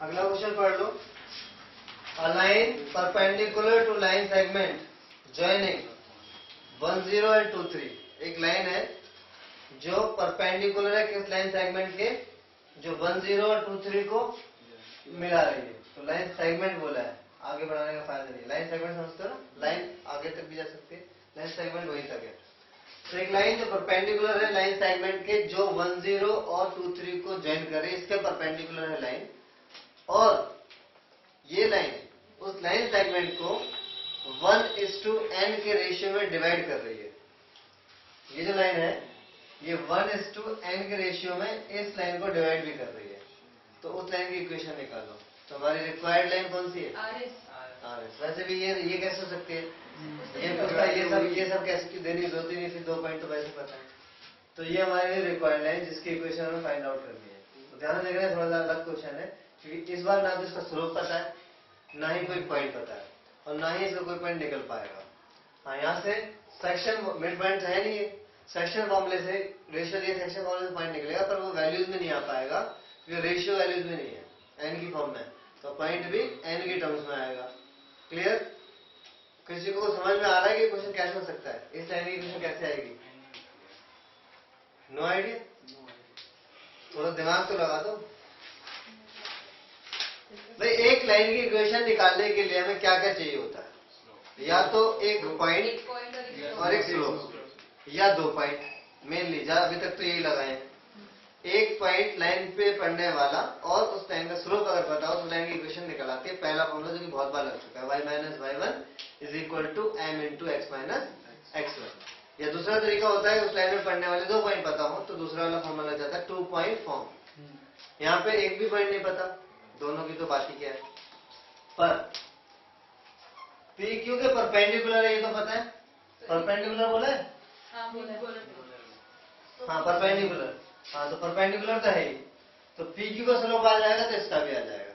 अगला क्वेश्चन पढ़ लो। A line perpendicular to line segment joining 10 and 23। एक लाइन है जो परपेंडिकुलर है किस लाइन सेगमेंट के, जो 10 और 23 को मिला रही है। तो लाइन सेगमेंट बोला है, आगे बढ़ाने का फायदा नहीं। लाइन सेगमेंट समझते हो ना, लाइन आगे तक भी जा सकती है, लाइन सेगमेंट वहीं तक है। तो एक लाइन जो परपेंडिकुलर है लाइन सेगमेंट के, जो 10 और 23 को ज्वाइन करे, इसके परपेंडिकुलर है लाइन, और ये लाइन उस लाइन सेगमेंट को 1:n के रेशियो में डिवाइड कर रही है। ये जो लाइन है ये 1:n के रेशियो में इस लाइन को डिवाइड भी कर रही है। तो उस लाइन की इक्वेशन निकालो। तो हमारी रिक्वायर्ड लाइन कौन सी है? RS। वैसे भी ये कैसे हो सकती है, ये पता, ये सब कैसे देनी जरूरत ही नहीं, फिर 2 पॉइंट तो वैसे पता है। तो ये हमारी रिक्वायर्ड लाइन जिसकी इक्वेशन हमें फाइंड आउट करनी है। तो ध्यान देख रहे हैं, थोड़ा सा अलग क्वेश्चन है क्योंकि इस बार ना तो इसका स्लोप पता है, ना ही कोई पॉइंट पता है, और ना ही इसका कोई पॉइंट निकल पाएगा। हाँ, यहाँ से सेक्शन मिड पॉइंट है नहीं है, सेक्शन फॉर्मूले से रेशियो दिए, सेक्शन फॉर्मूले से पॉइंट निकलेगा, पर वो वैल्यूज में नहीं आ पाएगा क्योंकि रेशियो वैल्यूज में नहीं है, एन की फॉर्म में। तो पॉइंट भी एन की टर्म्स में आएगा। क्लियर? किसी को समझ में आ रहा है कि क्वेश्चन कैसे हो सकता है, इस लाइन की क्वेश्चन कैसे आएगी? No idea? थोड़ा दिमाग तो लगा दो भाई। एक लाइन की इक्वेशन निकालने के लिए हमें क्या क्या चाहिए होता है? या तो एक पॉइंट और एक स्लोप, या 2 पॉइंट मेनली, अभी तक तो यही लगाए हैं। एक पॉइंट लाइन पे पड़ने वाला और उस लाइन का स्लोप अगर पता हो तो लाइन की इक्वेशन निकल आती है। पहला फॉर्मूला जो कि बहुत बार लग चुका है, y - y1 = m × x - x1। या दूसरा तरीका होता है उस लाइन में पड़ने वाले 2 पॉइंट पता हो तो दूसरा वाला फॉर्मूला लग जाता है 2 पॉइंट फॉर्म। यहाँ पे एक भी पॉइंट नहीं पता, दोनों की तो बात ही क्या है। पर पी क्यू के परपेंडिकुलर है ये तो पता है, परपेंडिकुलर बोला है, हाँ परपेंडिकुलर, हाँ तो परपेंडिकुलर तो है ही। तो पी क्यू का स्लोप आ जाएगा तो इसका भी आ जाएगा।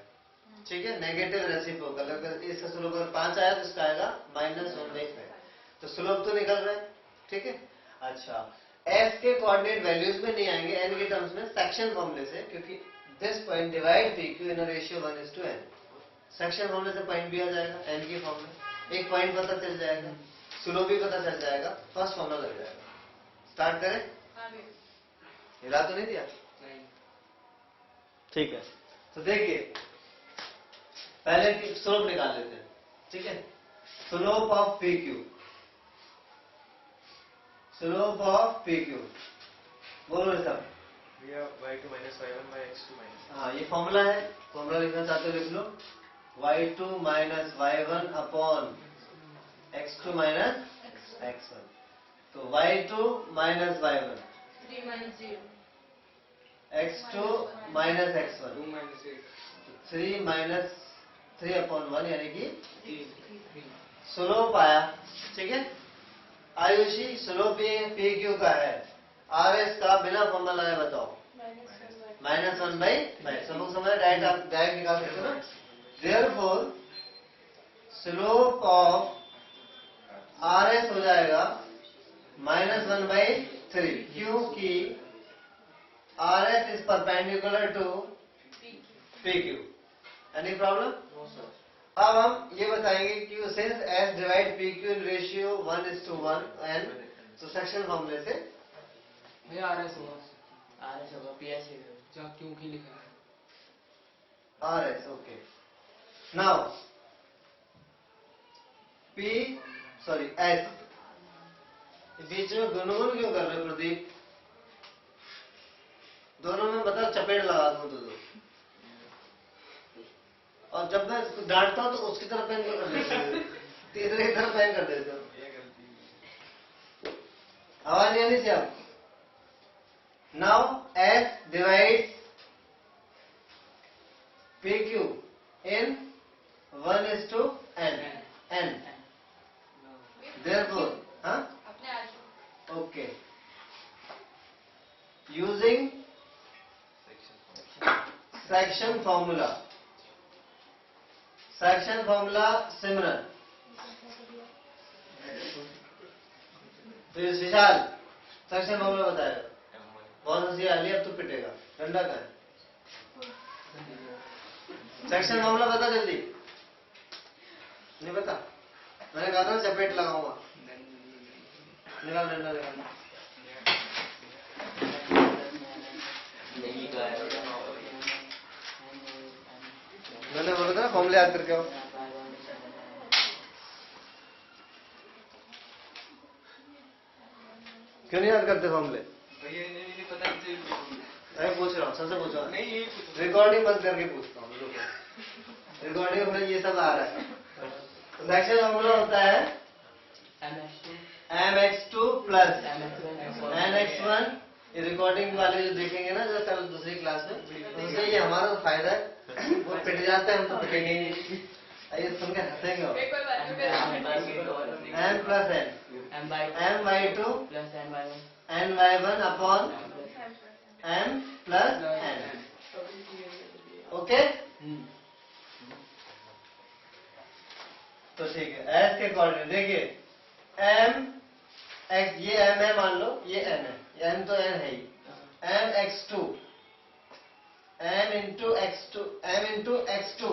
ठीक है, नेगेटिव रेसिप्रोकल, अगर इसका स्लोप अगर 5 आया तो इसका आएगा -1/5। तो स्लोप तो निकल रहा है। ठीक है, अच्छा एस के कोऑर्डिनेट वैल्यूज में नहीं आएंगे, एन के टर्म्स में सेक्शन फॉर्मूले से, क्योंकि this point divide P Q in ratio 1:n। Section फॉर्मूले से पॉइंट भी आ जाएगा, एन की फॉर्म में एक पॉइंट पता चल जाएगा, स्लोप भी पता चल जाएगा, फर्स्ट फॉर्मूला लग जाएगा। स्टार्ट करें? हिला तो नहीं दिया? ठीक है, तो देखिए पहले स्लोप निकाल लेते हैं। ठीक है, slope of P Q, slope of P Q बोलो सब। y2 - y1 by x2 - हाँ ये फॉर्मूला है, फॉर्मूला लिखना चाहते हो लिख लो, y2 - y1 upon x2 - x1। तो y2 - y1 x2 - x1 3 - 3/1 यानी कि स्लोप आया। ठीक है, आयुषी स्लोप पी क्यू का है, आर एस का बिना फॉर्मूला लगाए बताओ, -1/5। सब लोग समझ, डायरेक्ट निकाल सकते हो ना। Therefore slope of R S हो जाएगा -1/3, क्योंकि R S is perpendicular to P Q. Any problem? अब हम ये बताएंगे कि since S divide P Q in ratio 1:1n, तो सेक्शन फॉर्मूले से RS होगा PS क्योंकि लिखा है RS। Okay, now P sorry S, बीच में गुनगुन क्यों कर रहे हो प्रदीप? दोनों में मतलब चपेट लगा दूं तो और जब मैं डांटता हूं तो उसकी तरफ पेन कर देते हो, तीसरे की तरफ पेन कर देते हो। आवाज नहीं आनी चाहिए आपको। Now S divide PQ in 1:n। Therefore, हाँ, okay, using section formula, section formula Simran, फिर विशाल सेक्शन फॉर्मूला बताएगा। बहुत हंसी आ रही है, अब तो पिटेगा, डंडा का है। सेक्शन फॉर्मूला बता जल्दी, नहीं बता, मैंने कहा था ना चपेट लगाऊंगा, निकाल डंडा निकाल। मैंने बोला था ना फॉर्मूले याद करके आओ। क्यों नहीं याद करते फॉर्मूले? भैया नहीं पता नहीं। अरे पूछ रहा हूँ, सबसे पूछ रहा हूँ, नहीं ये पूछ रिकॉर्डिंग बंद करके पूछता हूँ। रिकॉर्डिंग में ये सब आ रहा है। सेक्शन फॉर्मूला होता है mx2 प्लस nx1। ये रिकॉर्डिंग वाले जो देखेंगे ना, जो कल दूसरी क्लास में, उससे ये हमारा फायदा है, वो पिट जाता है, हम तो पिटेंगे नहीं। आइए सुन के हंसेंगे। m plus n my2 ny1 upon m plus n। Okay, तो ठीक है, एस के अकॉर्डिंग देखिए, m x, ये m है मान लो, ये n है, n तो n है ही, m x2 m into x2 m into x2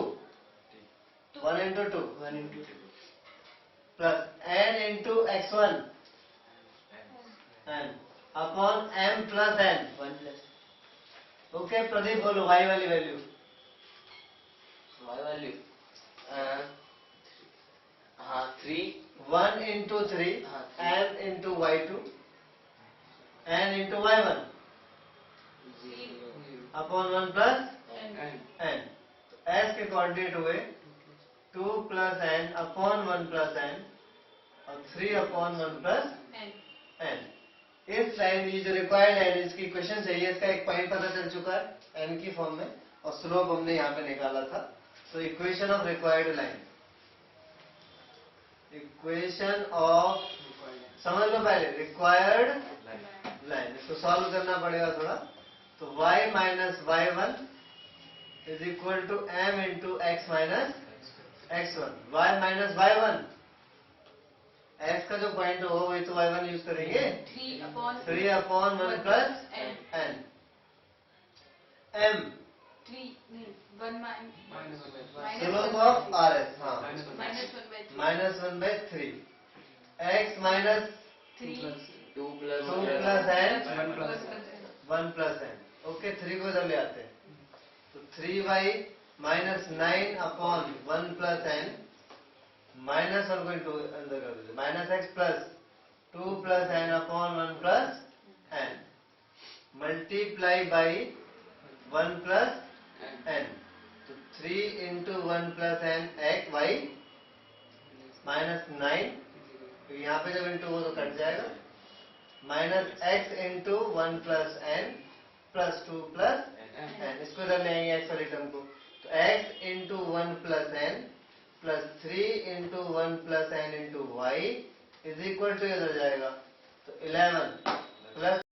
1 into 2 plus n into x1 n upon m plus n। Okay Pradeep बोलो y वाली वैल्यू। हाँ 3 1 into 3 m into y2 n into y1 upon 1 plus n। s के coordinate हुए 2 plus n upon 1 plus n और 3 upon 1 plus n। इस line में जो required है, इसकी इक्वेशन चाहिए, इसका एक पॉइंट पता चल चुका है n की फॉर्म में, और स्लोप हमने यहाँ पे निकाला था। तो equation of required line, equation of, समझ लो पहले रिक्वायर्ड लाइन, इसको सॉल्व करना पड़ेगा थोड़ा। तो y minus y1 is equal to m into x minus x1। y minus y1, x का जो पॉइंट हो वही तो y1 यूज करेंगे, 3 upon 1 plus n। m slope of R S, हाँ minus 1/3 x minus 2 plus n 1 plus n। Okay, 3 को इधर ले आते हैं, तो 3y minus 9 upon 1 plus n, minus 1 को इंटू अंदर कर दीजिए, minus x plus 2 plus n upon 1 plus n multiply by 1 plus n। तो 3 into 1 plus n x y minus 9, तो यहाँ पे जब इंटू हो तो कट जाएगा, minus x into 1 plus n plus 2 plus n। इसको इधर ले आएंगे x वाली टर्म को, तो x into 1 plus n plus 3 into 1 plus n into y is equal to इधर जाएगा, तो 11 प्लस